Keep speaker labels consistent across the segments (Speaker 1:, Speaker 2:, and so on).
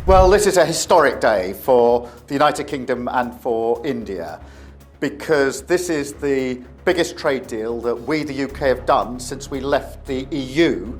Speaker 1: Well, this is a historic day for the United Kingdom and for India, because this is the biggest trade deal that we, the UK, have done since we left the EU,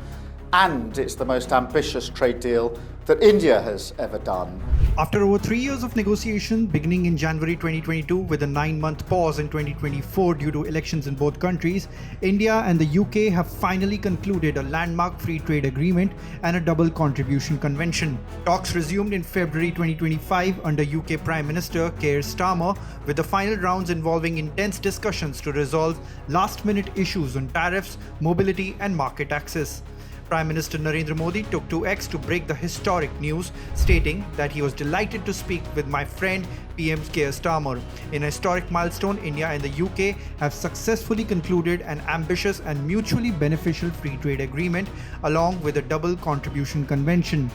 Speaker 1: and it's the most ambitious trade deal that India has ever done.
Speaker 2: After over 3 years of negotiation, beginning in January 2022 with a 9-month pause in 2024 due to elections in both countries, India and the UK have finally concluded a landmark free trade agreement and a double contribution convention. Talks resumed in February 2025 under UK Prime Minister Keir Starmer, with the final rounds involving intense discussions to resolve last-minute issues on tariffs, mobility and market access. Prime Minister Narendra Modi took to X to break the historic news, stating that he was delighted to speak with my friend PM Keir Starmer. In a historic milestone, India and the UK have successfully concluded an ambitious and mutually beneficial free trade agreement along with a double contribution convention.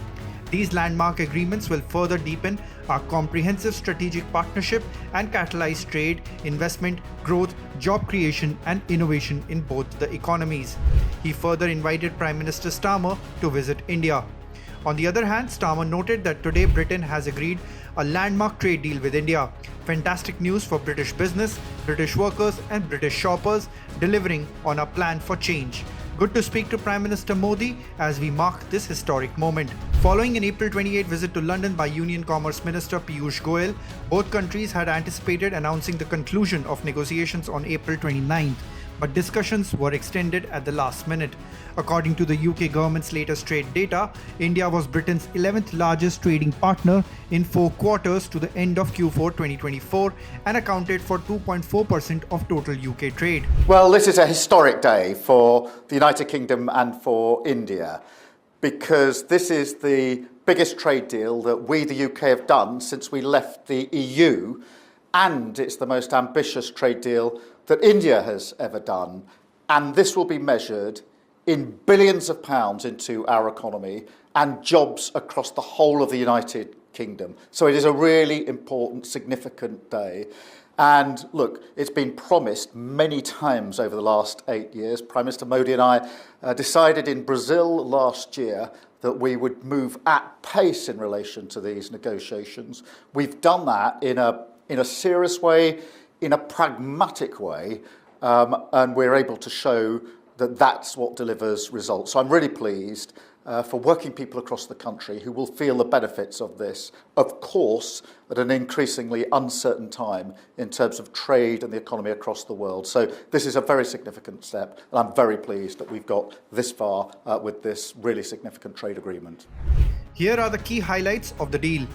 Speaker 2: These landmark agreements will further deepen our comprehensive strategic partnership and catalyze trade, investment, growth, job creation and innovation in both the economies. He further invited Prime Minister Starmer to visit India. On the other hand, Starmer noted that today Britain has agreed a landmark trade deal with India. Fantastic news for British business, British workers and British shoppers, delivering on our plan for change. Good to speak to Prime Minister Modi as we mark this historic moment. Following an April 28 visit to London by Union Commerce Minister Piyush Goyal, both countries had anticipated announcing the conclusion of negotiations on April 29th, but discussions were extended at the last minute. According to the UK government's latest trade data, India was Britain's 11th largest trading partner in 4 quarters to the end of Q4 2024 and accounted for 2.4% of total UK trade.
Speaker 1: Well, this is a historic day for the United Kingdom and for India, because this is the biggest trade deal that we, the UK, have done since we left the EU, and it's the most ambitious trade deal that India has ever done. And this will be measured in billions of pounds into our economy and jobs across the whole of the United Kingdom. So it is a really important, significant day. And look, it's been promised many times over the last 8 years. Prime Minister Modi and I decided in Brazil last year that we would move at pace in relation to these negotiations. We've done that in a serious way, in a pragmatic way, and we're able to show that that's what delivers results. So I'm really pleased for working people across the country who will feel the benefits of this, of course, at an increasingly uncertain time in terms of trade and the economy across the world. So this is a very significant step, and I'm very pleased that we've got this far with this really significant trade agreement.
Speaker 2: Here are the key highlights of the deal.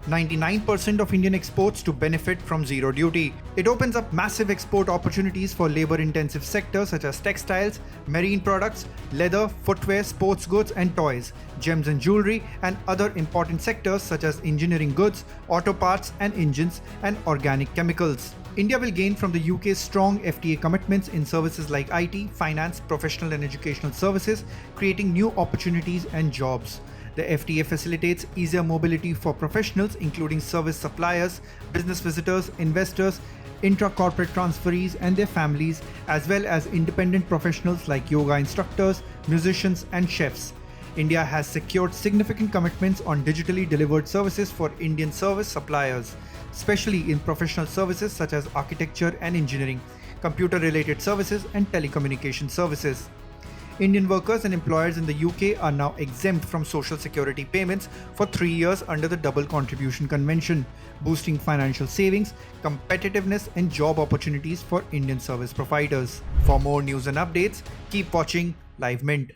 Speaker 2: 99% of Indian exports to benefit from zero duty. It opens up massive export opportunities for labor-intensive sectors such as textiles, marine products, leather, footwear, sports goods and toys, gems and jewelry, and other important sectors such as engineering goods, auto parts and engines, and organic chemicals. India will gain from the UK's strong FTA commitments in services like IT, finance, professional and educational services, creating new opportunities and jobs. The FTA facilitates easier mobility for professionals, including service suppliers, business visitors, investors, intra-corporate transferees and their families, as well as independent professionals like yoga instructors, musicians and chefs. India has secured significant commitments on digitally delivered services for Indian service suppliers, especially in professional services such as architecture and engineering, computer-related services and telecommunication services. Indian workers and employers in the UK are now exempt from social security payments for 3 years under the Double Contribution Convention, boosting financial savings, competitiveness and job opportunities for Indian service providers. For more news and updates, keep watching Live Mint.